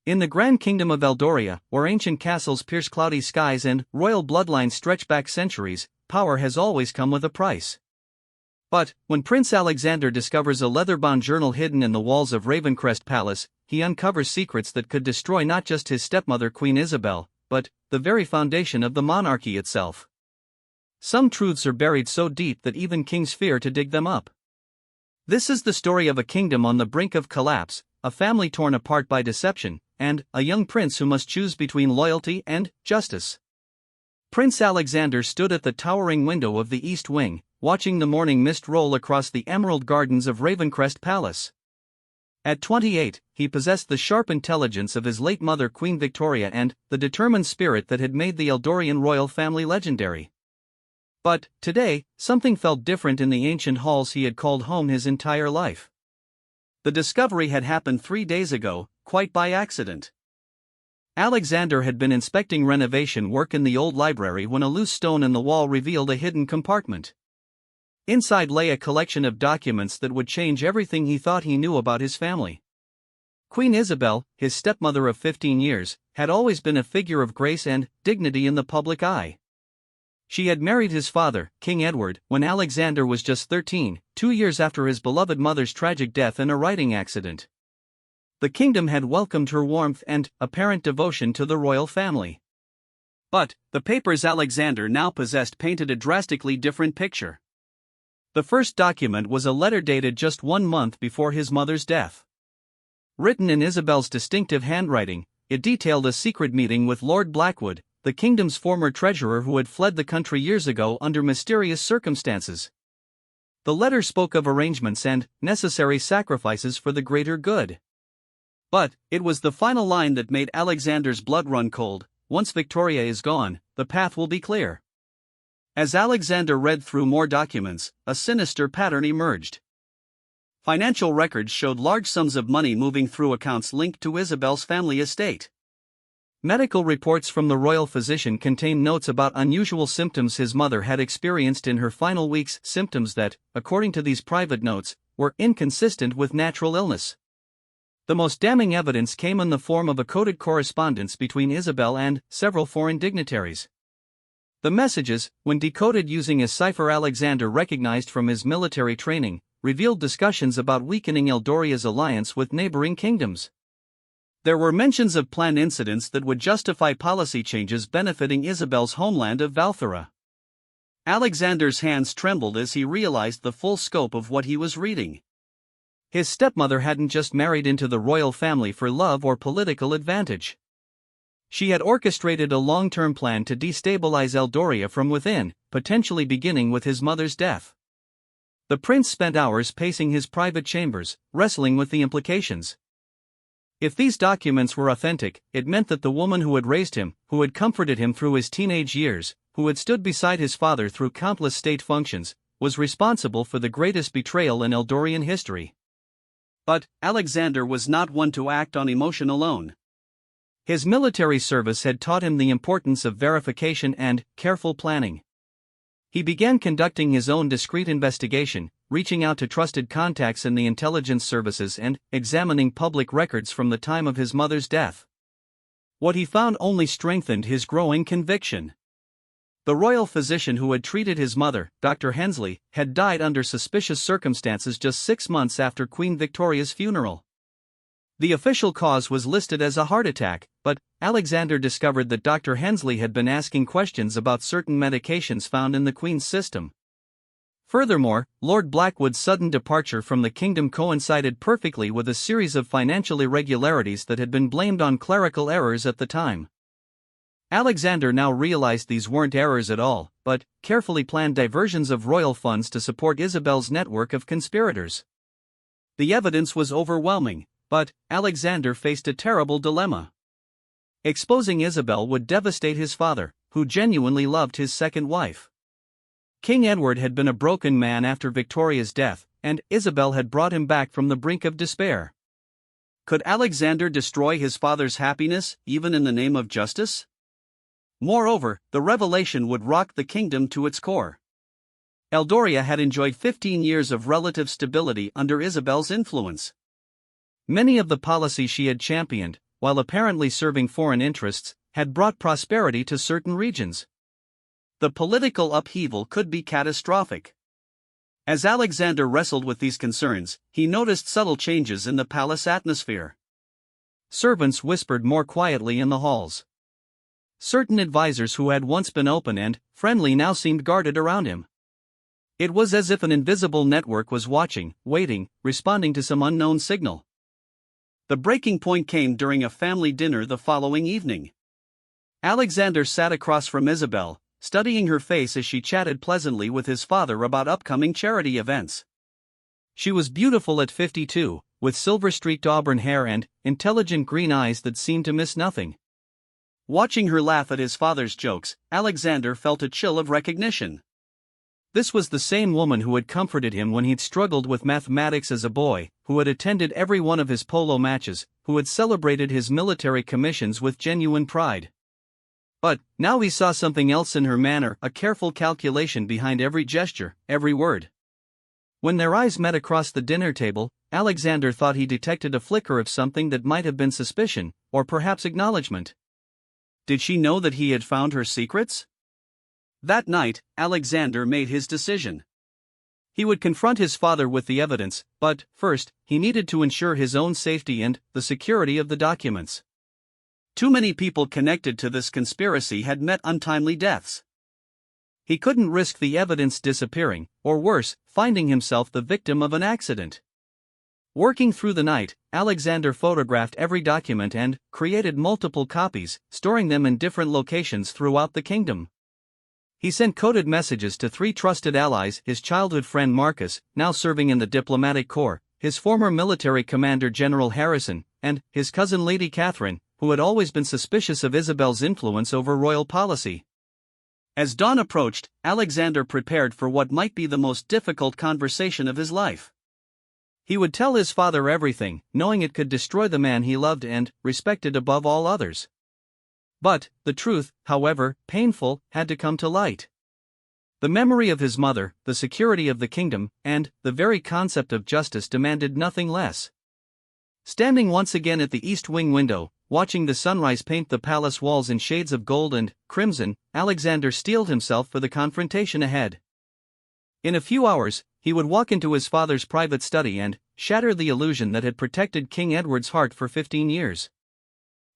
In the Grand Kingdom of Eldoria, where ancient castles pierce cloudy skies and royal bloodlines stretch back centuries, power has always come with a price. But, when Prince Alexander discovers a leather-bound journal hidden in the walls of Ravencrest Palace, he uncovers secrets that could destroy not just his stepmother Queen Isabel, but the very foundation of the monarchy itself. Some truths are buried so deep that even kings fear to dig them up. This is the story of a kingdom on the brink of collapse, a family torn apart by deception, and a young prince who must choose between loyalty and justice. Prince Alexander stood at the towering window of the East Wing, watching the morning mist roll across the emerald gardens of Ravencrest Palace. At 28, he possessed the sharp intelligence of his late mother Queen Victoria and the determined spirit that had made the Eldorian royal family legendary. But, today, something felt different in the ancient halls he had called home his entire life. The discovery had happened 3 days ago, quite by accident. Alexander had been inspecting renovation work in the old library when a loose stone in the wall revealed a hidden compartment. Inside lay a collection of documents that would change everything he thought he knew about his family. Queen Isabel, his stepmother of 15 years, had always been a figure of grace and dignity in the public eye. She had married his father, King Edward, when Alexander was just 13, 2 years after his beloved mother's tragic death in a riding accident. The kingdom had welcomed her warmth and apparent devotion to the royal family. But, the papers Alexander now possessed painted a drastically different picture. The first document was a letter dated just 1 month before his mother's death. Written in Isabel's distinctive handwriting, it detailed a secret meeting with Lord Blackwood, the kingdom's former treasurer who had fled the country years ago under mysterious circumstances. The letter spoke of arrangements and necessary sacrifices for the greater good. But, it was the final line that made Alexander's blood run cold. Once Victoria is gone, the path will be clear. As Alexander read through more documents, a sinister pattern emerged. Financial records showed large sums of money moving through accounts linked to Isabel's family estate. Medical reports from the royal physician contained notes about unusual symptoms his mother had experienced in her final weeks, symptoms that, according to these private notes, were inconsistent with natural illness. The most damning evidence came in the form of a coded correspondence between Isabel and several foreign dignitaries. The messages, when decoded using a cipher Alexander recognized from his military training, revealed discussions about weakening Eldoria's alliance with neighboring kingdoms. There were mentions of planned incidents that would justify policy changes benefiting Isabel's homeland of Valthera. Alexander's hands trembled as he realized the full scope of what he was reading. His stepmother hadn't just married into the royal family for love or political advantage. She had orchestrated a long-term plan to destabilize Eldoria from within, potentially beginning with his mother's death. The prince spent hours pacing his private chambers, wrestling with the implications. If these documents were authentic, it meant that the woman who had raised him, who had comforted him through his teenage years, who had stood beside his father through countless state functions, was responsible for the greatest betrayal in Eldorian history. But, Alexander was not one to act on emotion alone. His military service had taught him the importance of verification and careful planning. He began conducting his own discreet investigation, reaching out to trusted contacts in the intelligence services and examining public records from the time of his mother's death. What he found only strengthened his growing conviction. The royal physician who had treated his mother, Dr. Hensley, had died under suspicious circumstances just 6 months after Queen Victoria's funeral. The official cause was listed as a heart attack, but Alexander discovered that Dr. Hensley had been asking questions about certain medications found in the Queen's system. Furthermore, Lord Blackwood's sudden departure from the kingdom coincided perfectly with a series of financial irregularities that had been blamed on clerical errors at the time. Alexander now realized these weren't errors at all, but carefully planned diversions of royal funds to support Isabel's network of conspirators. The evidence was overwhelming, but Alexander faced a terrible dilemma. Exposing Isabel would devastate his father, who genuinely loved his second wife. King Edward had been a broken man after Victoria's death, and Isabel had brought him back from the brink of despair. Could Alexander destroy his father's happiness, even in the name of justice? Moreover, the revelation would rock the kingdom to its core. Eldoria had enjoyed 15 years of relative stability under Isabel's influence. Many of the policies she had championed, while apparently serving foreign interests, had brought prosperity to certain regions. The political upheaval could be catastrophic. As Alexander wrestled with these concerns, he noticed subtle changes in the palace atmosphere. Servants whispered more quietly in the halls. Certain advisors who had once been open and friendly now seemed guarded around him. It was as if an invisible network was watching, waiting, responding to some unknown signal. The breaking point came during a family dinner the following evening. Alexander sat across from Isabel, studying her face as she chatted pleasantly with his father about upcoming charity events. She was beautiful at 52, with silver-streaked auburn hair and intelligent green eyes that seemed to miss nothing. Watching her laugh at his father's jokes, Alexander felt a chill of recognition. This was the same woman who had comforted him when he'd struggled with mathematics as a boy, who had attended every one of his polo matches, who had celebrated his military commissions with genuine pride. But now he saw something else in her manner, a careful calculation behind every gesture, every word. When their eyes met across the dinner table, Alexander thought he detected a flicker of something that might have been suspicion, or perhaps acknowledgement. Did she know that he had found her secrets? That night, Alexander made his decision. He would confront his father with the evidence, but, first, he needed to ensure his own safety and the security of the documents. Too many people connected to this conspiracy had met untimely deaths. He couldn't risk the evidence disappearing, or worse, finding himself the victim of an accident. Working through the night, Alexander photographed every document and created multiple copies, storing them in different locations throughout the kingdom. He sent coded messages to 3 trusted allies: his childhood friend Marcus, now serving in the diplomatic corps, his former military commander General Harrison, and his cousin Lady Catherine, who had always been suspicious of Isabel's influence over royal policy. As dawn approached, Alexander prepared for what might be the most difficult conversation of his life. He would tell his father everything, knowing it could destroy the man he loved and respected above all others. But the truth, however painful, had to come to light. The memory of his mother, the security of the kingdom, and the very concept of justice demanded nothing less. Standing once again at the east wing window, watching the sunrise paint the palace walls in shades of gold and crimson, Alexander steeled himself for the confrontation ahead. In a few hours, he would walk into his father's private study and shatter the illusion that had protected King Edward's heart for 15 years.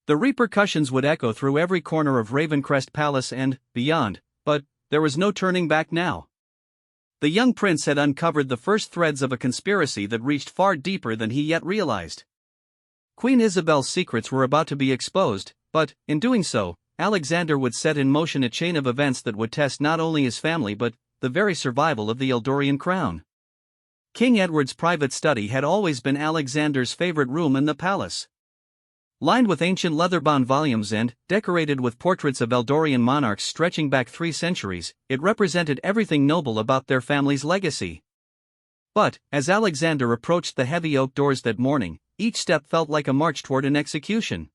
The repercussions would echo through every corner of Ravencrest Palace and beyond, but there was no turning back now. The young prince had uncovered the first threads of a conspiracy that reached far deeper than he yet realized. Queen Isabel's secrets were about to be exposed, but, in doing so, Alexander would set in motion a chain of events that would test not only his family but the very survival of the Eldorian crown. King Edward's private study had always been Alexander's favorite room in the palace. Lined with ancient leather-bound volumes and decorated with portraits of Eldorian monarchs stretching back 3 centuries, it represented everything noble about their family's legacy. But, as Alexander approached the heavy oak doors that morning, each step felt like a march toward an execution.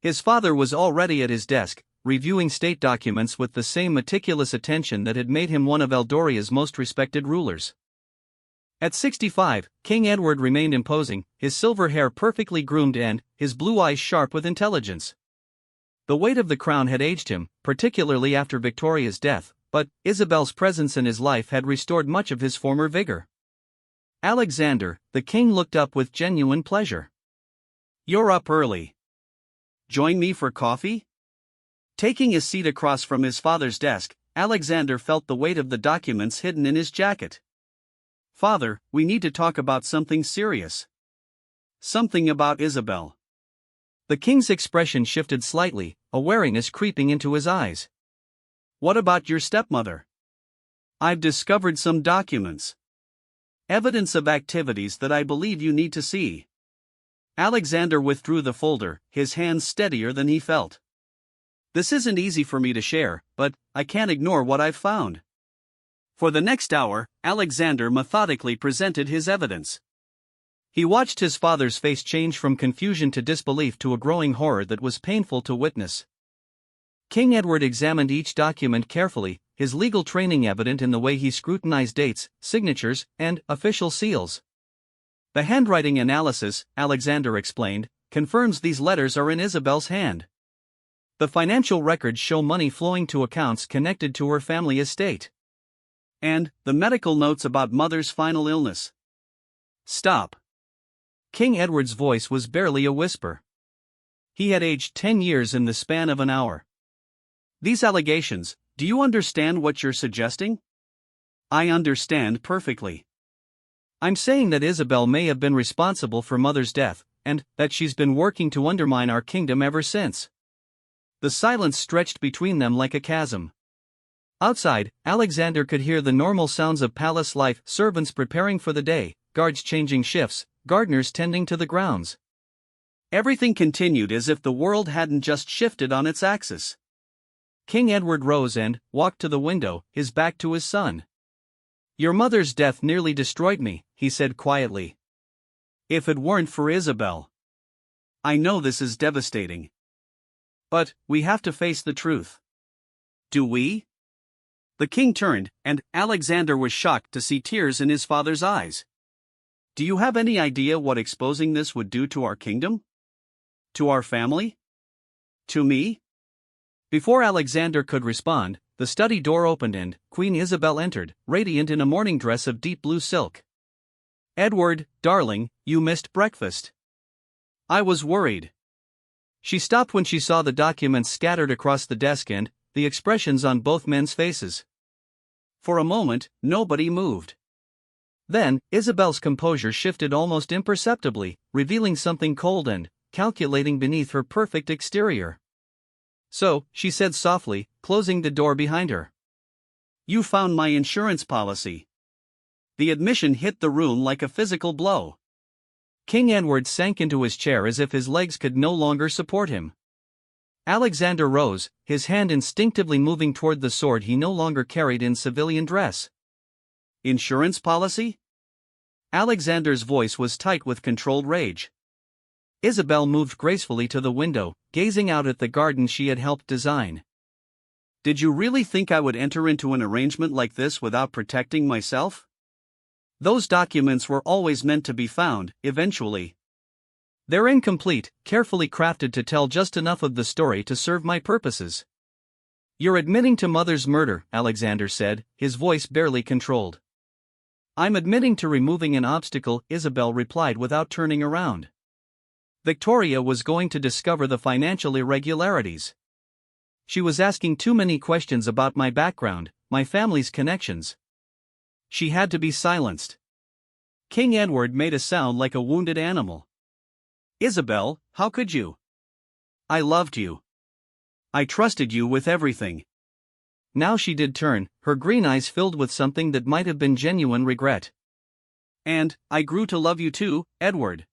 His father was already at his desk, reviewing state documents with the same meticulous attention that had made him one of Eldoria's most respected rulers. At 65, King Edward remained imposing, his silver hair perfectly groomed and his blue eyes sharp with intelligence. The weight of the crown had aged him, particularly after Victoria's death, but Isabel's presence in his life had restored much of his former vigor. Alexander, the king looked up with genuine pleasure. "You're up early. Join me for coffee?" Taking a seat across from his father's desk, Alexander felt the weight of the documents hidden in his jacket. "Father, we need to talk about something serious. Something about Isabel." The king's expression shifted slightly, a wariness creeping into his eyes. "What about your stepmother? I've discovered some documents. Evidence of activities that I believe you need to see." Alexander withdrew the folder, his hands steadier than he felt. "This isn't easy for me to share, but I can't ignore what I've found." For the next hour, Alexander methodically presented his evidence. He watched his father's face change from confusion to disbelief to a growing horror that was painful to witness. King Edward examined each document carefully, his legal training evident in the way he scrutinized dates, signatures, and official seals. The handwriting analysis, Alexander explained, confirms these letters are in Isabel's hand. The financial records show money flowing to accounts connected to her family estate. And the medical notes about Mother's final illness. Stop. King Edward's voice was barely a whisper. He had aged 10 years in the span of an hour. These allegations, do you understand what you're suggesting? I understand perfectly. I'm saying that Isabel may have been responsible for Mother's death, and that she's been working to undermine our kingdom ever since. The silence stretched between them like a chasm. Outside, Alexander could hear the normal sounds of palace life: servants preparing for the day, guards changing shifts, gardeners tending to the grounds. Everything continued as if the world hadn't just shifted on its axis. King Edward rose and walked to the window, his back to his son. Your mother's death nearly destroyed me, he said quietly. If it weren't for Isabel. I know this is devastating. But we have to face the truth. Do we? The king turned, and Alexander was shocked to see tears in his father's eyes. Do you have any idea what exposing this would do to our kingdom? To our family? To me? Before Alexander could respond, the study door opened and Queen Isabel entered, radiant in a morning dress of deep blue silk. Edward, darling, you missed breakfast. I was worried. She stopped when she saw the documents scattered across the desk and the expressions on both men's faces. For a moment, nobody moved. Then, Isabel's composure shifted almost imperceptibly, revealing something cold and calculating beneath her perfect exterior. So, she said softly, closing the door behind her. You found my insurance policy. The admission hit the room like a physical blow. King Edward sank into his chair as if his legs could no longer support him. Alexander rose, his hand instinctively moving toward the sword he no longer carried in civilian dress. Insurance policy? Alexander's voice was tight with controlled rage. Isabel moved gracefully to the window, gazing out at the garden she had helped design. Did you really think I would enter into an arrangement like this without protecting myself? Those documents were always meant to be found, eventually. They're incomplete, carefully crafted to tell just enough of the story to serve my purposes. You're admitting to Mother's murder, Alexander said, his voice barely controlled. I'm admitting to removing an obstacle, Isabel replied without turning around. Victoria was going to discover the financial irregularities. She was asking too many questions about my background, my family's connections. She had to be silenced. King Edward made a sound like a wounded animal. Isabel, how could you? I loved you. I trusted you with everything. Now she did turn, her green eyes filled with something that might have been genuine regret. And I grew to love you too, Edward.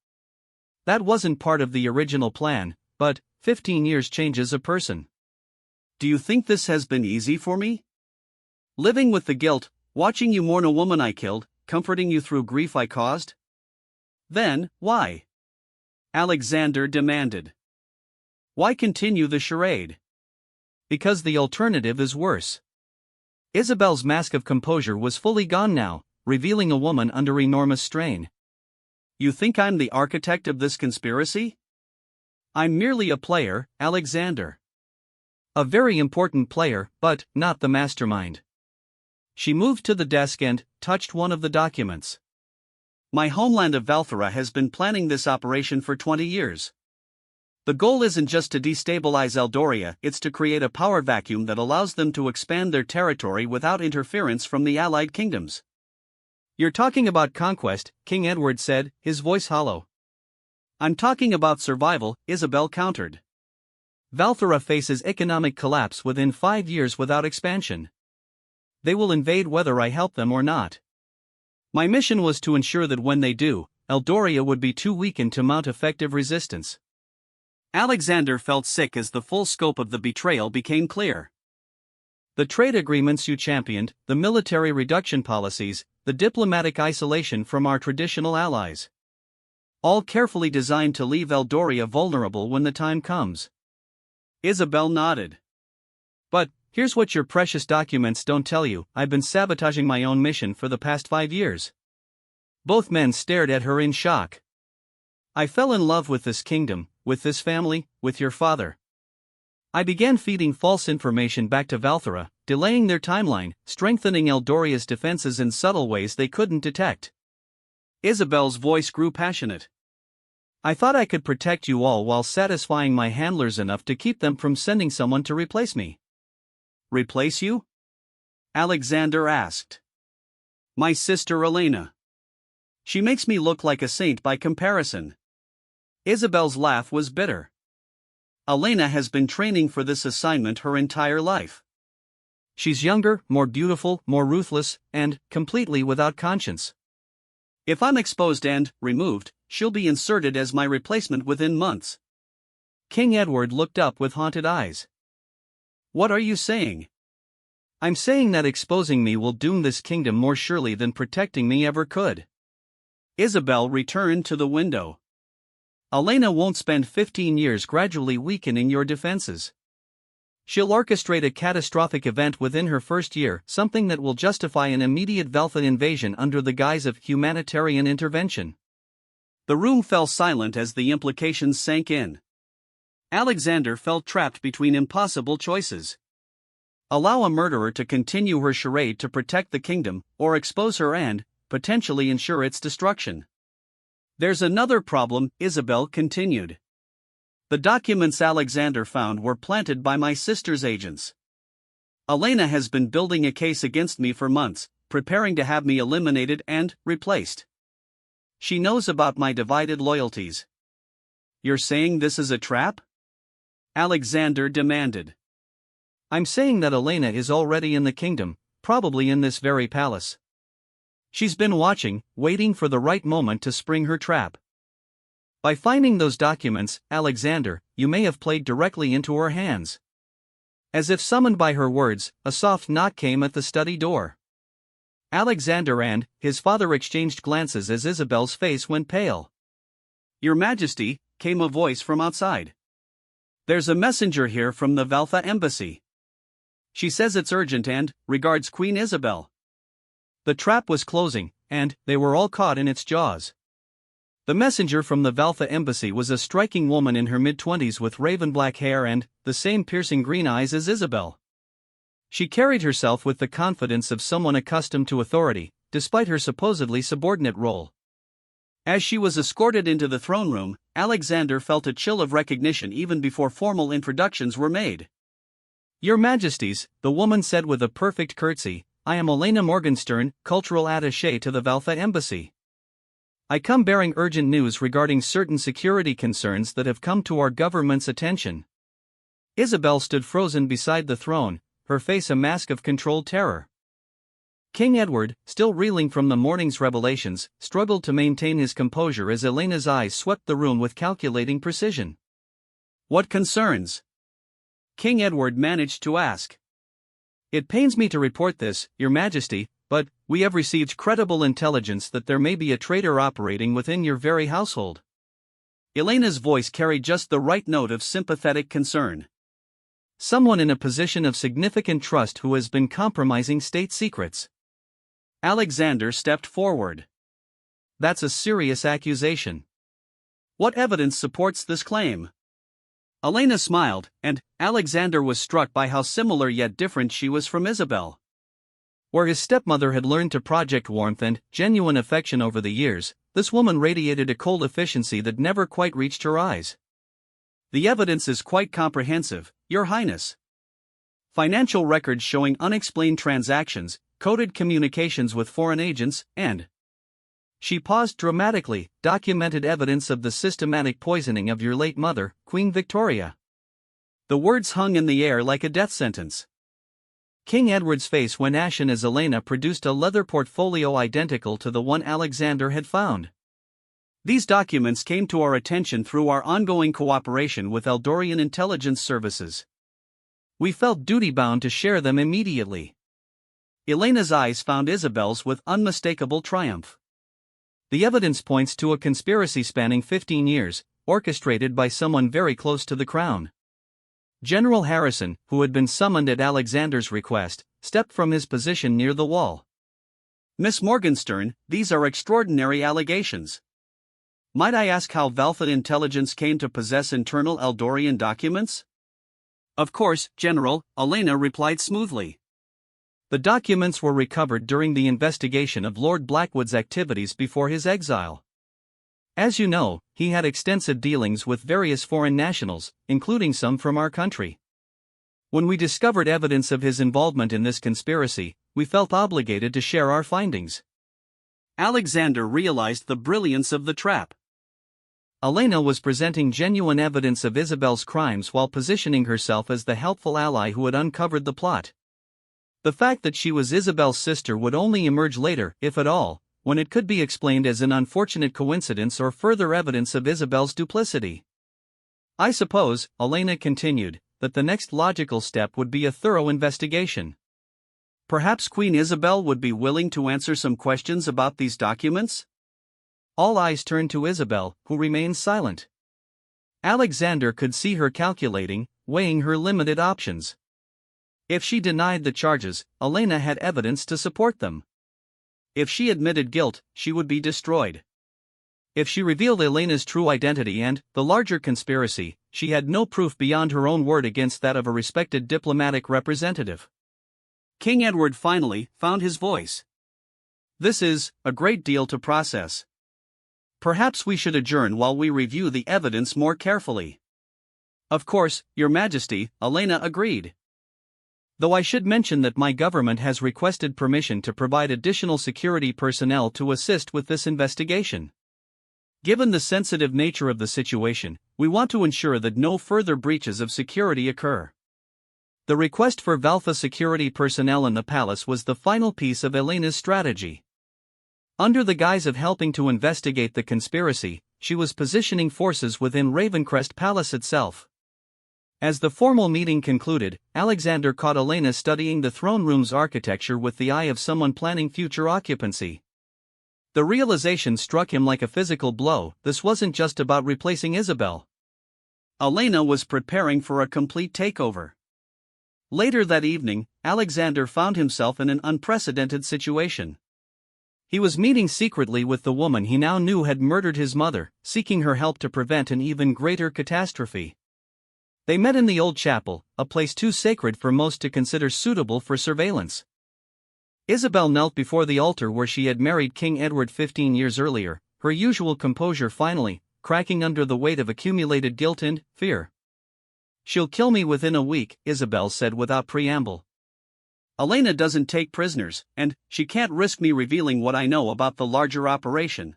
That wasn't part of the original plan, but 15 years changes a person. Do you think this has been easy for me? Living with the guilt, watching you mourn a woman I killed, comforting you through grief I caused? Then, why? Alexander demanded. Why continue the charade? Because the alternative is worse. Isabel's mask of composure was fully gone now, revealing a woman under enormous strain. You think I'm the architect of this conspiracy? I'm merely a player, Alexander. A very important player, but not the mastermind. She moved to the desk and touched one of the documents. My homeland of Valthera has been planning this operation for 20 years. The goal isn't just to destabilize Eldoria, it's to create a power vacuum that allows them to expand their territory without interference from the allied kingdoms. You're talking about conquest, King Edward said, his voice hollow. I'm talking about survival, Isabel countered. Valthera faces economic collapse within 5 years without expansion. They will invade whether I help them or not. My mission was to ensure that when they do, Eldoria would be too weakened to mount effective resistance. Alexander felt sick as the full scope of the betrayal became clear. The trade agreements you championed, the military reduction policies, the diplomatic isolation from our traditional allies. All carefully designed to leave Eldoria vulnerable when the time comes. Isabel nodded. But, here's what your precious documents don't tell you: I've been sabotaging my own mission for the past 5 years. Both men stared at her in shock. I fell in love with this kingdom, with this family, with your father. I began feeding false information back to Valthera, delaying their timeline, strengthening Eldoria's defenses in subtle ways they couldn't detect. Isabel's voice grew passionate. I thought I could protect you all while satisfying my handlers enough to keep them from sending someone to replace me. Replace you? Alexander asked. My sister Elena. She makes me look like a saint by comparison. Isabel's laugh was bitter. Elena has been training for this assignment her entire life. She's younger, more beautiful, more ruthless, and completely without conscience. If I'm exposed and removed, she'll be inserted as my replacement within months. King Edward looked up with haunted eyes. What are you saying? I'm saying that exposing me will doom this kingdom more surely than protecting me ever could. Isabel returned to the window. Elena won't spend 15 years gradually weakening your defenses. She'll orchestrate a catastrophic event within her first year, something that will justify an immediate Veltha invasion under the guise of humanitarian intervention. The room fell silent as the implications sank in. Alexander felt trapped between impossible choices. Allow a murderer to continue her charade to protect the kingdom, or expose her and, potentially ensure its destruction. There's another problem, Isabel continued. The documents Alexander found were planted by my sister's agents. Elena has been building a case against me for months, preparing to have me eliminated and replaced. She knows about my divided loyalties. You're saying this is a trap? Alexander demanded. I'm saying that Elena is already in the kingdom, probably in this very palace. She's been watching, waiting for the right moment to spring her trap. By finding those documents, Alexander, you may have played directly into her hands. As if summoned by her words, a soft knock came at the study door. Alexander and his father exchanged glances as Isabel's face went pale. Your Majesty, came a voice from outside. There's a messenger here from the Valtha embassy. She says it's urgent and regards Queen Isabel. The trap was closing, and they were all caught in its jaws. The messenger from the Valtha embassy was a striking woman in her mid-20s with raven-black hair and the same piercing green eyes as Isabel. She carried herself with the confidence of someone accustomed to authority, despite her supposedly subordinate role. As she was escorted into the throne room, Alexander felt a chill of recognition even before formal introductions were made. Your Majesties, the woman said with a perfect curtsy, I am Elena Morgenstern, cultural attaché to the Valtha embassy. I come bearing urgent news regarding certain security concerns that have come to our government's attention. Isabel stood frozen beside the throne, her face a mask of controlled terror. King Edward, still reeling from the morning's revelations, struggled to maintain his composure as Elena's eyes swept the room with calculating precision. What concerns? King Edward managed to ask. It pains me to report this, Your Majesty, but we have received credible intelligence that there may be a traitor operating within your very household. Elena's voice carried just the right note of sympathetic concern. Someone in a position of significant trust who has been compromising state secrets. Alexander stepped forward. That's a serious accusation. What evidence supports this claim? Elena smiled, and Alexander was struck by how similar yet different she was from Isabel. Where his stepmother had learned to project warmth and genuine affection over the years, this woman radiated a cold efficiency that never quite reached her eyes. The evidence is quite comprehensive, Your Highness. Financial records showing unexplained transactions, coded communications with foreign agents, and she paused dramatically, documented evidence of the systematic poisoning of your late mother, Queen Victoria. The words hung in the air like a death sentence. King Edward's face went ashen as Elena produced a leather portfolio identical to the one Alexander had found. These documents came to our attention through our ongoing cooperation with Eldorian intelligence services. We felt duty-bound to share them immediately. Elena's eyes found Isabel's with unmistakable triumph. The evidence points to a conspiracy spanning 15 years, orchestrated by someone very close to the crown. General Harrison, who had been summoned at Alexander's request, stepped from his position near the wall. Miss Morgenstern, these are extraordinary allegations. Might I ask how Valtha intelligence came to possess internal Eldorian documents? Of course, General, Elena replied smoothly. The documents were recovered during the investigation of Lord Blackwood's activities before his exile. As you know, he had extensive dealings with various foreign nationals, including some from our country. When we discovered evidence of his involvement in this conspiracy, we felt obligated to share our findings. Alexander realized the brilliance of the trap. Elena was presenting genuine evidence of Isabel's crimes while positioning herself as the helpful ally who had uncovered the plot. The fact that she was Isabel's sister would only emerge later, if at all, when it could be explained as an unfortunate coincidence or further evidence of Isabel's duplicity. I suppose, Elena continued, that the next logical step would be a thorough investigation. Perhaps Queen Isabel would be willing to answer some questions about these documents? All eyes turned to Isabel, who remained silent. Alexander could see her calculating, weighing her limited options. If she denied the charges, Elena had evidence to support them. If she admitted guilt, she would be destroyed. If she revealed Elena's true identity and the larger conspiracy, she had no proof beyond her own word against that of a respected diplomatic representative. King Edward finally found his voice. This is a great deal to process. Perhaps we should adjourn while we review the evidence more carefully. Of course, Your Majesty, Elena agreed. Though I should mention that my government has requested permission to provide additional security personnel to assist with this investigation. Given the sensitive nature of the situation, we want to ensure that no further breaches of security occur. The request for Valtha security personnel in the palace was the final piece of Elena's strategy. Under the guise of helping to investigate the conspiracy, she was positioning forces within Ravencrest Palace itself. As the formal meeting concluded, Alexander caught Elena studying the throne room's architecture with the eye of someone planning future occupancy. The realization struck him like a physical blow. This wasn't just about replacing Isabel. Elena was preparing for a complete takeover. Later that evening, Alexander found himself in an unprecedented situation. He was meeting secretly with the woman he now knew had murdered his mother, seeking her help to prevent an even greater catastrophe. They met in the old chapel, a place too sacred for most to consider suitable for surveillance. Isabel knelt before the altar where she had married King Edward 15 years earlier, her usual composure finally cracking under the weight of accumulated guilt and fear. "She'll kill me within a week," Isabel said without preamble. "Elena doesn't take prisoners, and she can't risk me revealing what I know about the larger operation."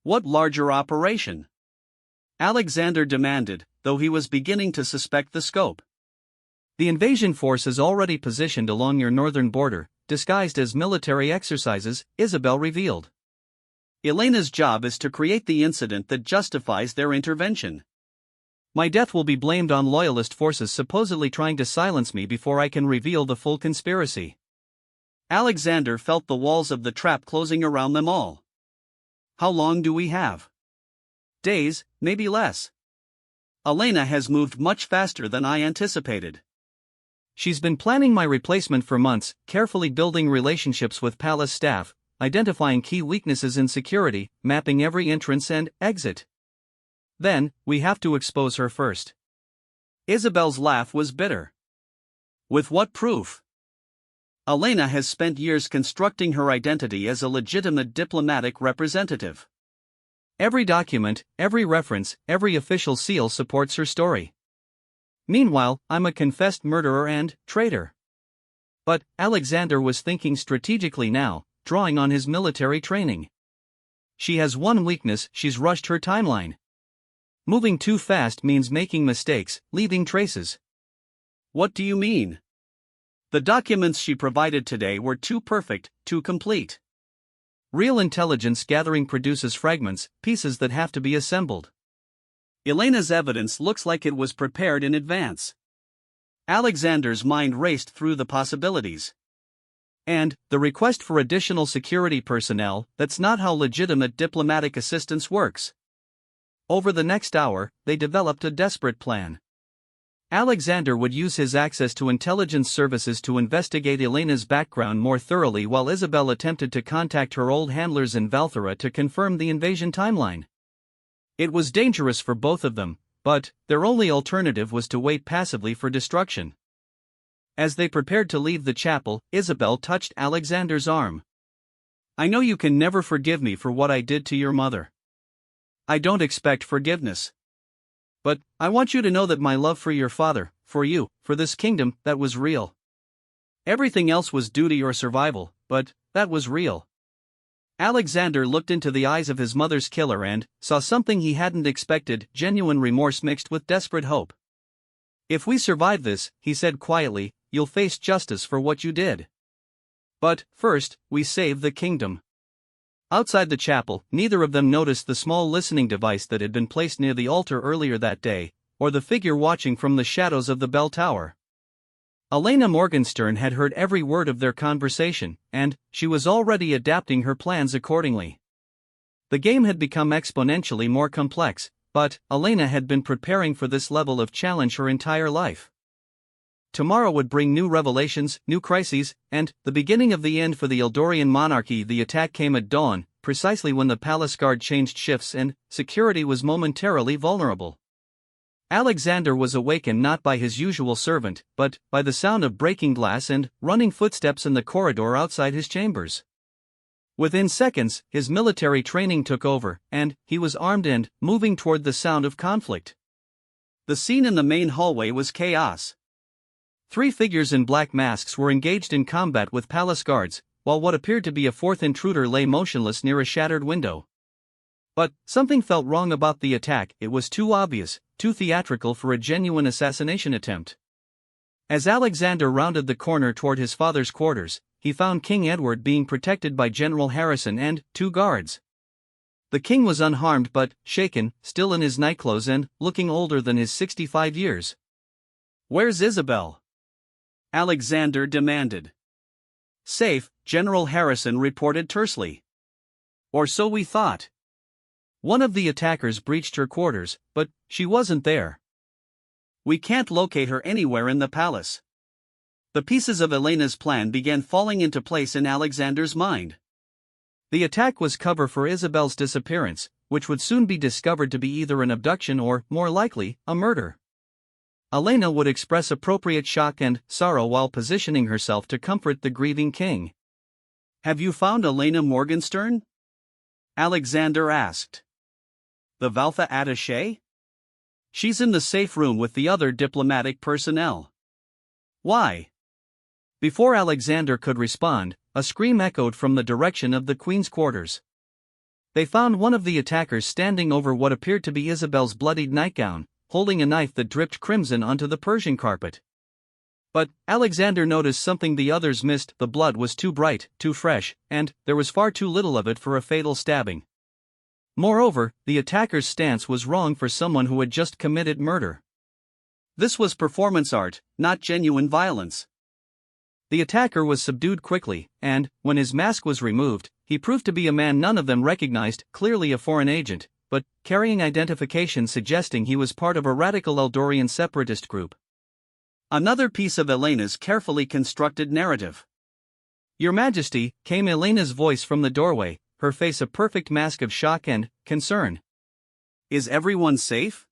"What larger operation?" Alexander demanded, though he was beginning to suspect the scope. "The invasion force is already positioned along your northern border, disguised as military exercises," Isabel revealed. "Elena's job is to create the incident that justifies their intervention. My death will be blamed on loyalist forces supposedly trying to silence me before I can reveal the full conspiracy." Alexander felt the walls of the trap closing around them all. "How long do we have?" "Days, maybe less." "Elena has moved much faster than I anticipated." "She's been planning my replacement for months, carefully building relationships with palace staff, identifying key weaknesses in security, mapping every entrance and exit. Then, we have to expose her first." Isabel's laugh was bitter. "With what proof?" "Elena has spent years constructing her identity as a legitimate diplomatic representative. Every document, every reference, every official seal supports her story. Meanwhile, I'm a confessed murderer and traitor." But Alexander was thinking strategically now, drawing on his military training. "She has one weakness: she's rushed her timeline. Moving too fast means making mistakes, leaving traces." "What do you mean?" "The documents she provided today were too perfect, too complete." Real intelligence gathering produces fragments, pieces that have to be assembled. "Elena's evidence looks like it was prepared in advance." Alexander's mind raced through the possibilities. "And the request for additional security personnel, that's not how legitimate diplomatic assistance works." Over the next hour, they developed a desperate plan. Alexander would use his access to intelligence services to investigate Elena's background more thoroughly while Isabel attempted to contact her old handlers in Valthera to confirm the invasion timeline. It was dangerous for both of them, but their only alternative was to wait passively for destruction. As they prepared to leave the chapel, Isabel touched Alexander's arm. "I know you can never forgive me for what I did to your mother. I don't expect forgiveness. But I want you to know that my love for your father, for you, for this kingdom, that was real. Everything else was duty or survival, but that was real." Alexander looked into the eyes of his mother's killer and saw something he hadn't expected, genuine remorse mixed with desperate hope. "If we survive this," he said quietly, "you'll face justice for what you did. But first, we save the kingdom." Outside the chapel, neither of them noticed the small listening device that had been placed near the altar earlier that day, or the figure watching from the shadows of the bell tower. Elena Morgenstern had heard every word of their conversation, and she was already adapting her plans accordingly. The game had become exponentially more complex, but Elena had been preparing for this level of challenge her entire life. Tomorrow would bring new revelations, new crises, and the beginning of the end for the Eldorian monarchy. The attack came at dawn, precisely when the palace guard changed shifts and security was momentarily vulnerable. Alexander was awakened not by his usual servant, but by the sound of breaking glass and running footsteps in the corridor outside his chambers. Within seconds, his military training took over, and he was armed and moving toward the sound of conflict. The scene in the main hallway was chaos. 3 figures in black masks were engaged in combat with palace guards, while what appeared to be a 4th intruder lay motionless near a shattered window. But something felt wrong about the attack. It was too obvious, too theatrical for a genuine assassination attempt. As Alexander rounded the corner toward his father's quarters, he found King Edward being protected by General Harrison and 2 guards. The king was unharmed but shaken, still in his nightclothes and looking older than his 65 years. "Where's Isabel?" Alexander demanded. "Safe," General Harrison reported tersely. "Or so we thought. One of the attackers breached her quarters, but she wasn't there. We can't locate her anywhere in the palace." The pieces of Elena's plan began falling into place in Alexander's mind. The attack was cover for Isabel's disappearance, which would soon be discovered to be either an abduction or, more likely, a murder. Elena would express appropriate shock and sorrow while positioning herself to comfort the grieving king. "Have you found Elena Morgenstern?" Alexander asked. "The Valtha attaché? She's in the safe room with the other diplomatic personnel." "Why?" Before Alexander could respond, a scream echoed from the direction of the queen's quarters. They found one of the attackers standing over what appeared to be Isabel's bloodied nightgown, holding a knife that dripped crimson onto the Persian carpet. But Alexander noticed something the others missed. The blood was too bright, too fresh, and there was far too little of it for a fatal stabbing. Moreover, the attacker's stance was wrong for someone who had just committed murder. This was performance art, not genuine violence. The attacker was subdued quickly, and, when his mask was removed, he proved to be a man none of them recognized, clearly a foreign agent, but carrying identification suggesting he was part of a radical Eldorian separatist group. Another piece of Elena's carefully constructed narrative. "Your Majesty," came Elena's voice from the doorway, her face a perfect mask of shock and concern. "Is everyone safe?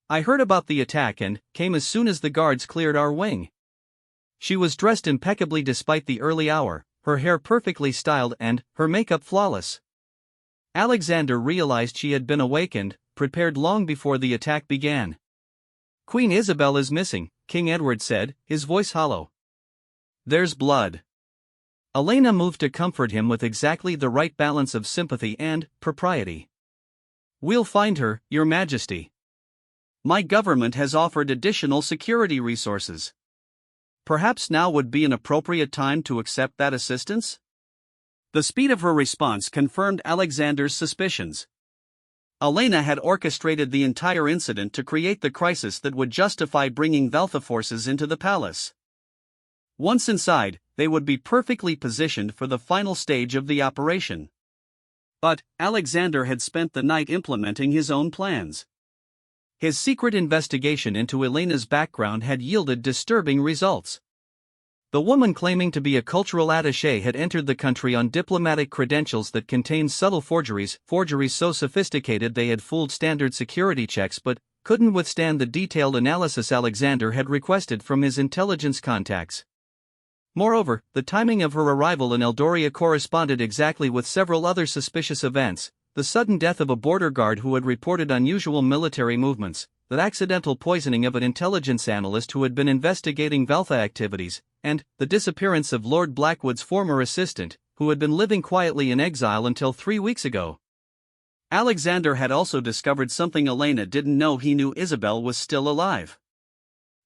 I heard about the attack and came as soon as the guards cleared our wing." She was dressed impeccably despite the early hour, her hair perfectly styled and her makeup flawless. Alexander realized she had been awakened, prepared long before the attack began. "Queen Isabel is missing," King Edward said, his voice hollow. "There's blood." Elena moved to comfort him with exactly the right balance of sympathy and propriety. "We'll find her, Your Majesty. My government has offered additional security resources. Perhaps now would be an appropriate time to accept that assistance?" The speed of her response confirmed Alexander's suspicions. Elena had orchestrated the entire incident to create the crisis that would justify bringing Valtha forces into the palace. Once inside, they would be perfectly positioned for the final stage of the operation. But Alexander had spent the night implementing his own plans. His secret investigation into Elena's background had yielded disturbing results. The woman claiming to be a cultural attaché had entered the country on diplomatic credentials that contained subtle forgeries so sophisticated they had fooled standard security checks but couldn't withstand the detailed analysis Alexander had requested from his intelligence contacts. Moreover, the timing of her arrival in Eldoria corresponded exactly with several other suspicious events: the sudden death of a border guard who had reported unusual military movements, the accidental poisoning of an intelligence analyst who had been investigating Veltha activities, and the disappearance of Lord Blackwood's former assistant, who had been living quietly in exile until 3 weeks ago. Alexander had also discovered something Elena didn't know: he knew Isabel was still alive.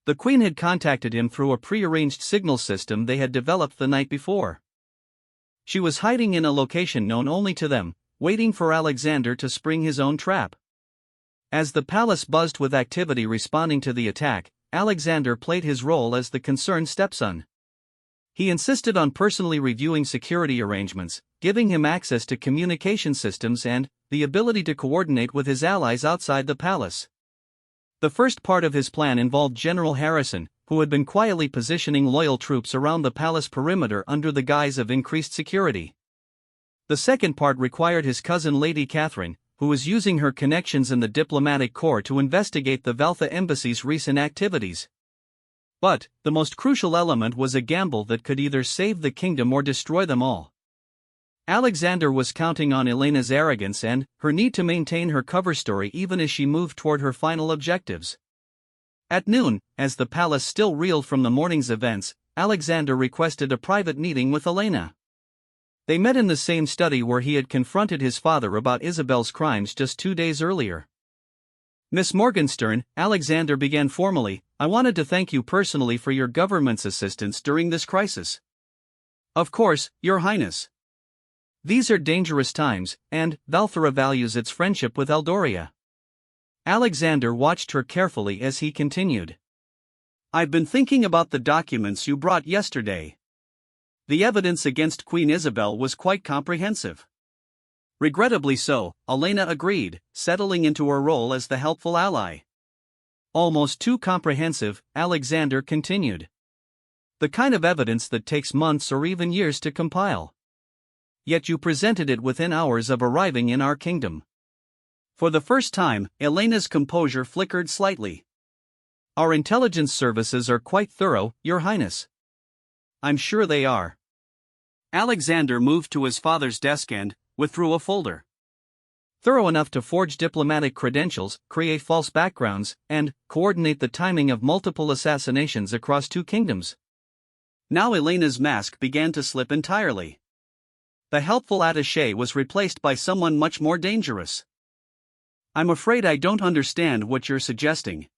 The Queen had contacted him through a pre-arranged signal system they had developed the night before. She was hiding in a location known only to them, waiting for Alexander to spring his own trap. As the palace buzzed with activity responding to the attack, Alexander played his role as the concerned stepson. He insisted on personally reviewing security arrangements, giving him access to communication systems and the ability to coordinate with his allies outside the palace. The first part of his plan involved General Harrison, who had been quietly positioning loyal troops around the palace perimeter under the guise of increased security. The second part required his cousin Lady Catherine, who was using her connections in the diplomatic corps to investigate the Veltha embassy's recent activities. But the most crucial element was a gamble that could either save the kingdom or destroy them all. Alexander was counting on Elena's arrogance and her need to maintain her cover story even as she moved toward her final objectives. At noon, as the palace still reeled from the morning's events, Alexander requested a private meeting with Elena. They met in the same study where he had confronted his father about Isabel's crimes just 2 days earlier. "Miss Morgenstern," Alexander began formally, "I wanted to thank you personally for your government's assistance during this crisis." "Of course, Your Highness. These are dangerous times, and Valthera values its friendship with Eldoria." Alexander watched her carefully as he continued. "I've been thinking about the documents you brought yesterday. The evidence against Queen Isabel was quite comprehensive." "Regrettably so," Elena agreed, settling into her role as the helpful ally. "Almost too comprehensive," Alexander continued. "The kind of evidence that takes months or even years to compile. Yet you presented it within hours of arriving in our kingdom." For the first time, Elena's composure flickered slightly. "Our intelligence services are quite thorough, Your Highness." "I'm sure they are." Alexander moved to his father's desk and withdrew a folder. "Thorough enough to forge diplomatic credentials, create false backgrounds, and coordinate the timing of multiple assassinations across 2 kingdoms." Now Elena's mask began to slip entirely. The helpful attaché was replaced by someone much more dangerous. "I'm afraid I don't understand what you're suggesting."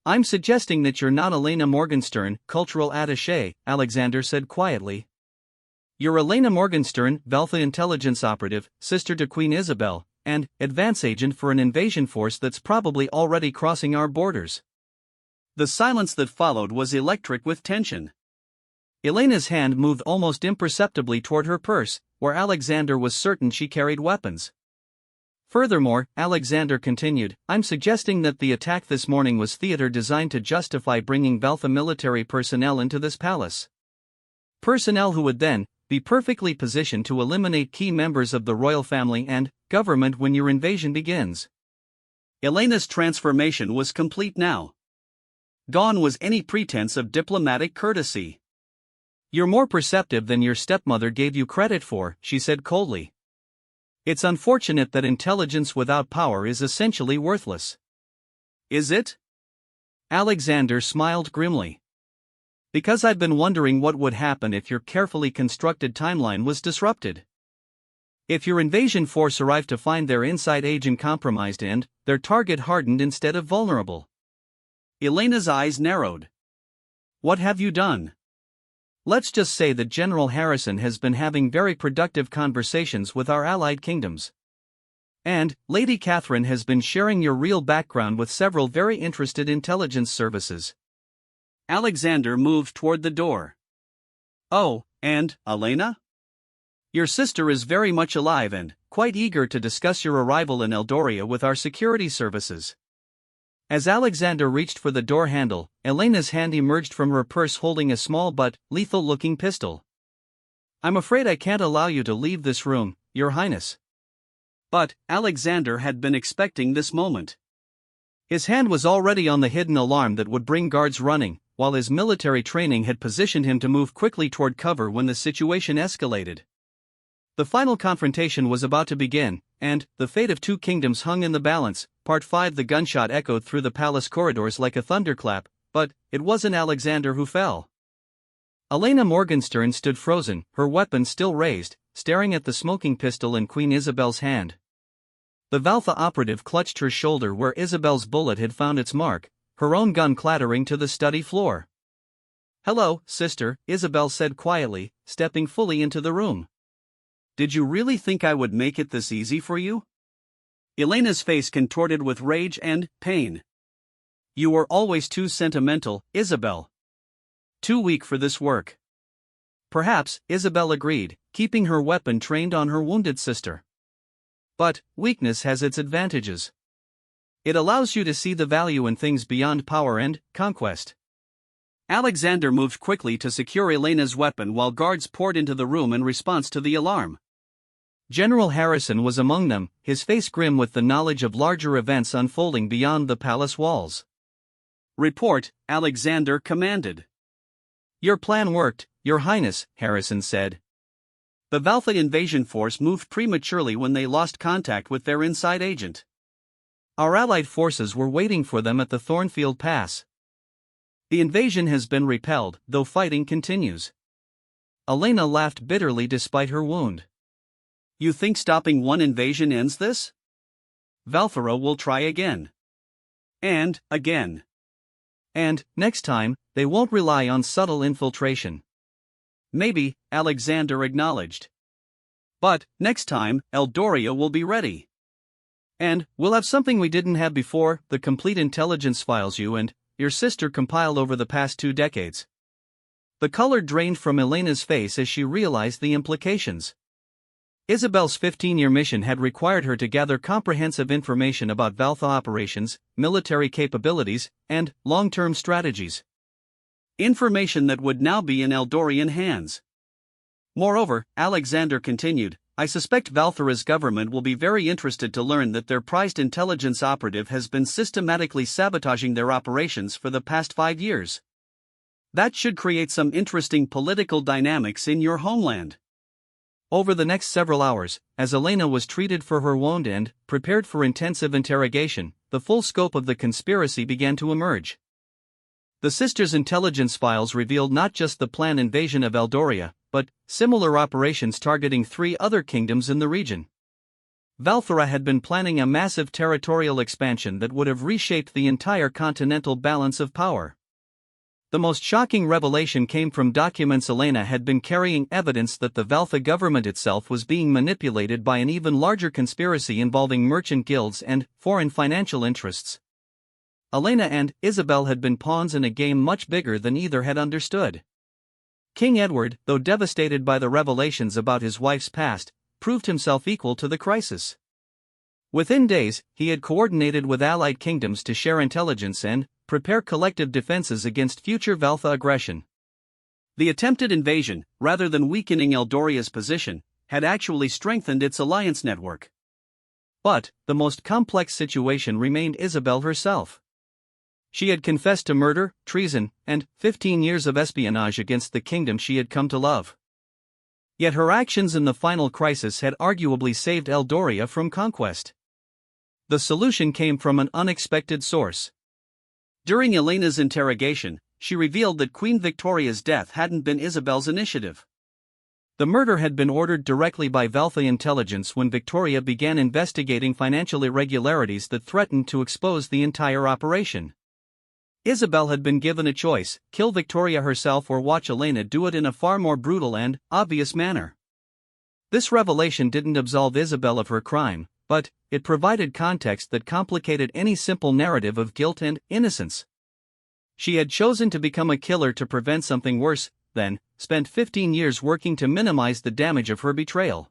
"I'm suggesting that you're not Elena Morgenstern, cultural attaché," Alexander said quietly. "You're Elena Morgenstern, Veltha intelligence operative, sister to Queen Isabel, and advance agent for an invasion force that's probably already crossing our borders." The silence that followed was electric with tension. Elena's hand moved almost imperceptibly toward her purse, where Alexander was certain she carried weapons. "Furthermore," Alexander continued, "I'm suggesting that the attack this morning was theater designed to justify bringing Veltha military personnel into this palace. Personnel who would then be perfectly positioned to eliminate key members of the royal family and government when your invasion begins." Elena's transformation was complete now. Gone was any pretense of diplomatic courtesy. "You're more perceptive than your stepmother gave you credit for," she said coldly. "It's unfortunate that intelligence without power is essentially worthless." "Is it?" Alexander smiled grimly. "Because I've been wondering what would happen if your carefully constructed timeline was disrupted. If your invasion force arrived to find their inside agent compromised and their target hardened instead of vulnerable." Elena's eyes narrowed. "What have you done?" "Let's just say that General Harrison has been having very productive conversations with our allied kingdoms. And Lady Catherine has been sharing your real background with several very interested intelligence services." Alexander moved toward the door. "Oh, and Elena? Your sister is very much alive and quite eager to discuss your arrival in Eldoria with our security services." As Alexander reached for the door handle, Elena's hand emerged from her purse holding a small but lethal-looking pistol. "I'm afraid I can't allow you to leave this room, Your Highness." But Alexander had been expecting this moment. His hand was already on the hidden alarm that would bring guards running, while his military training had positioned him to move quickly toward cover when the situation escalated. The final confrontation was about to begin, and the fate of two kingdoms hung in the balance. Part 5. The gunshot echoed through the palace corridors like a thunderclap, but it wasn't Alexander who fell. Elena Morgenstern stood frozen, her weapon still raised, staring at the smoking pistol in Queen Isabel's hand. The Valtha operative clutched her shoulder where Isabel's bullet had found its mark, her own gun clattering to the study floor. "Hello, sister," Isabel said quietly, stepping fully into the room. "Did you really think I would make it this easy for you?" Elena's face contorted with rage and pain. "You were always too sentimental, Isabel. Too weak for this work." Perhaps, Isabel agreed, keeping her weapon trained on her wounded sister. But weakness has its advantages. It allows you to see the value in things beyond power and conquest. Alexander moved quickly to secure Elena's weapon while guards poured into the room in response to the alarm. General Harrison was among them, his face grim with the knowledge of larger events unfolding beyond the palace walls. "Report," Alexander commanded. "Your plan worked, Your Highness," Harrison said. The Valtha invasion force moved prematurely when they lost contact with their inside agent. Our allied forces were waiting for them at the Thornfield Pass. The invasion has been repelled, though fighting continues. Elena laughed bitterly despite her wound. "You think stopping one invasion ends this? Valthera will try again. And again. And, next time, they won't rely on subtle infiltration." "Maybe," Alexander acknowledged. "But, next time, Eldoria will be ready. And we'll have something we didn't have before, the complete intelligence files you and your sister compiled over the past 2 decades. The color drained from Elena's face as she realized the implications. Isabel's 15-year mission had required her to gather comprehensive information about Valtha operations, military capabilities, and long-term strategies. Information that would now be in Eldorian hands. Moreover, Alexander continued, "I suspect Valthera's government will be very interested to learn that their prized intelligence operative has been systematically sabotaging their operations for the past 5 years. That should create some interesting political dynamics in your homeland." Over the next several hours, as Elena was treated for her wound and prepared for intensive interrogation, the full scope of the conspiracy began to emerge. The sisters' intelligence files revealed not just the planned invasion of Eldoria, but similar operations targeting 3 other kingdoms in the region. Valthera had been planning a massive territorial expansion that would have reshaped the entire continental balance of power. The most shocking revelation came from documents Elena had been carrying evidence that the Valtha government itself was being manipulated by an even larger conspiracy involving merchant guilds and foreign financial interests. Elena and Isabel had been pawns in a game much bigger than either had understood. King Edward, though devastated by the revelations about his wife's past, proved himself equal to the crisis. Within days, he had coordinated with allied kingdoms to share intelligence and prepare collective defenses against future Valtha aggression. The attempted invasion, rather than weakening Eldoria's position, had actually strengthened its alliance network. But the most complex situation remained Isabel herself. She had confessed to murder, treason, and 15 years of espionage against the kingdom she had come to love. Yet her actions in the final crisis had arguably saved Eldoria from conquest. The solution came from an unexpected source. During Elena's interrogation, she revealed that Queen Victoria's death hadn't been Isabel's initiative. The murder had been ordered directly by Valtha intelligence when Victoria began investigating financial irregularities that threatened to expose the entire operation. Isabel had been given a choice: kill Victoria herself or watch Elena do it in a far more brutal and obvious manner. This revelation didn't absolve Isabel of her crime, but it provided context that complicated any simple narrative of guilt and innocence. She had chosen to become a killer to prevent something worse, then spent 15 years working to minimize the damage of her betrayal.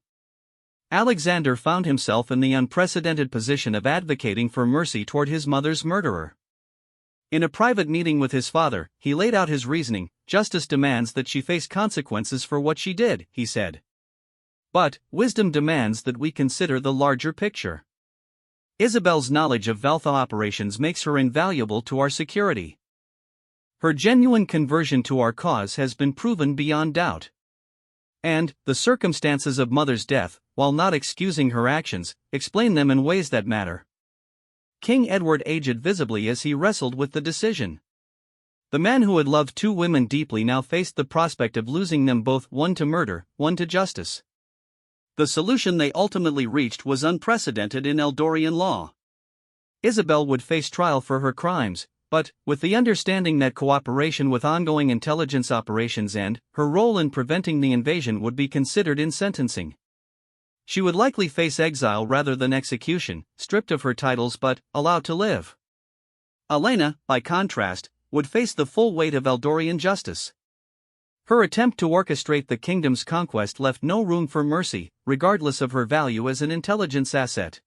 Alexander found himself in the unprecedented position of advocating for mercy toward his mother's murderer. In a private meeting with his father, he laid out his reasoning. Justice demands that she face consequences for what she did, he said. But wisdom demands that we consider the larger picture. Isabel's knowledge of Valtha operations makes her invaluable to our security. Her genuine conversion to our cause has been proven beyond doubt. And the circumstances of Mother's death, while not excusing her actions, explain them in ways that matter. King Edward aged visibly as he wrestled with the decision. The man who had loved two women deeply now faced the prospect of losing them both, one to murder, one to justice. The solution they ultimately reached was unprecedented in Eldorian law. Isabel would face trial for her crimes, but with the understanding that cooperation with ongoing intelligence operations and her role in preventing the invasion would be considered in sentencing. She would likely face exile rather than execution, stripped of her titles but allowed to live. Elena, by contrast, would face the full weight of Eldorian justice. Her attempt to orchestrate the kingdom's conquest left no room for mercy, regardless of her value as an intelligence asset.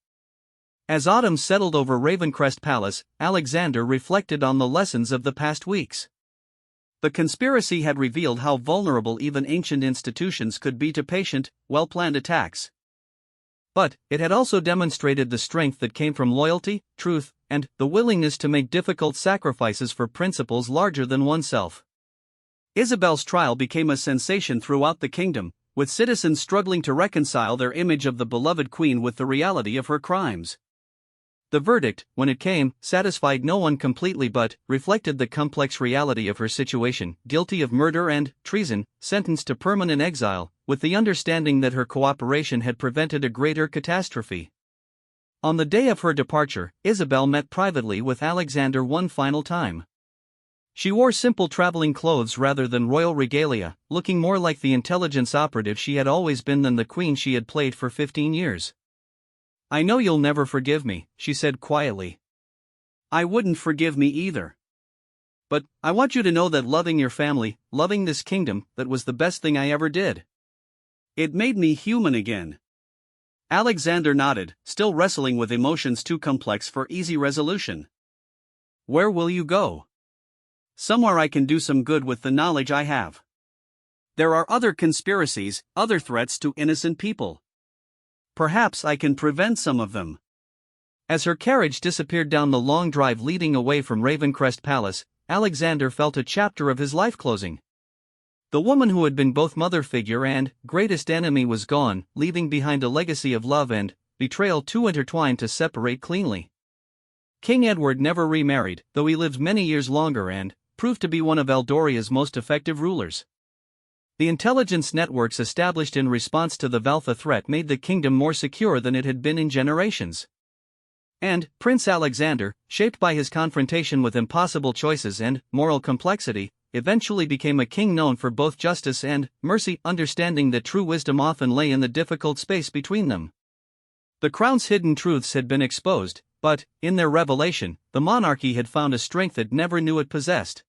As autumn settled over Ravencrest Palace, Alexander reflected on the lessons of the past weeks. The conspiracy had revealed how vulnerable even ancient institutions could be to patient, well-planned attacks. But it had also demonstrated the strength that came from loyalty, truth, and the willingness to make difficult sacrifices for principles larger than oneself. Isabel's trial became a sensation throughout the kingdom, with citizens struggling to reconcile their image of the beloved queen with the reality of her crimes. The verdict, when it came, satisfied no one completely but reflected the complex reality of her situation: guilty of murder and treason, sentenced to permanent exile, with the understanding that her cooperation had prevented a greater catastrophe. On the day of her departure, Isabel met privately with Alexander one final time. She wore simple traveling clothes rather than royal regalia, looking more like the intelligence operative she had always been than the queen she had played for 15 years. "I know you'll never forgive me," she said quietly. "I wouldn't forgive me either. But I want you to know that loving your family, loving this kingdom, that was the best thing I ever did. It made me human again." Alexander nodded, still wrestling with emotions too complex for easy resolution. "Where will you go?" "Somewhere I can do some good with the knowledge I have. There are other conspiracies, other threats to innocent people. Perhaps I can prevent some of them." As her carriage disappeared down the long drive leading away from Ravencrest Palace, Alexander felt a chapter of his life closing. The woman who had been both mother figure and greatest enemy was gone, leaving behind a legacy of love and betrayal too intertwined to separate cleanly. King Edward never remarried, though he lived many years longer and proved to be one of Eldoria's most effective rulers. The intelligence networks established in response to the Valtha threat made the kingdom more secure than it had been in generations. And Prince Alexander, shaped by his confrontation with impossible choices and moral complexity, eventually became a king known for both justice and mercy, understanding that true wisdom often lay in the difficult space between them. The crown's hidden truths had been exposed, but, in their revelation, the monarchy had found a strength it never knew it possessed.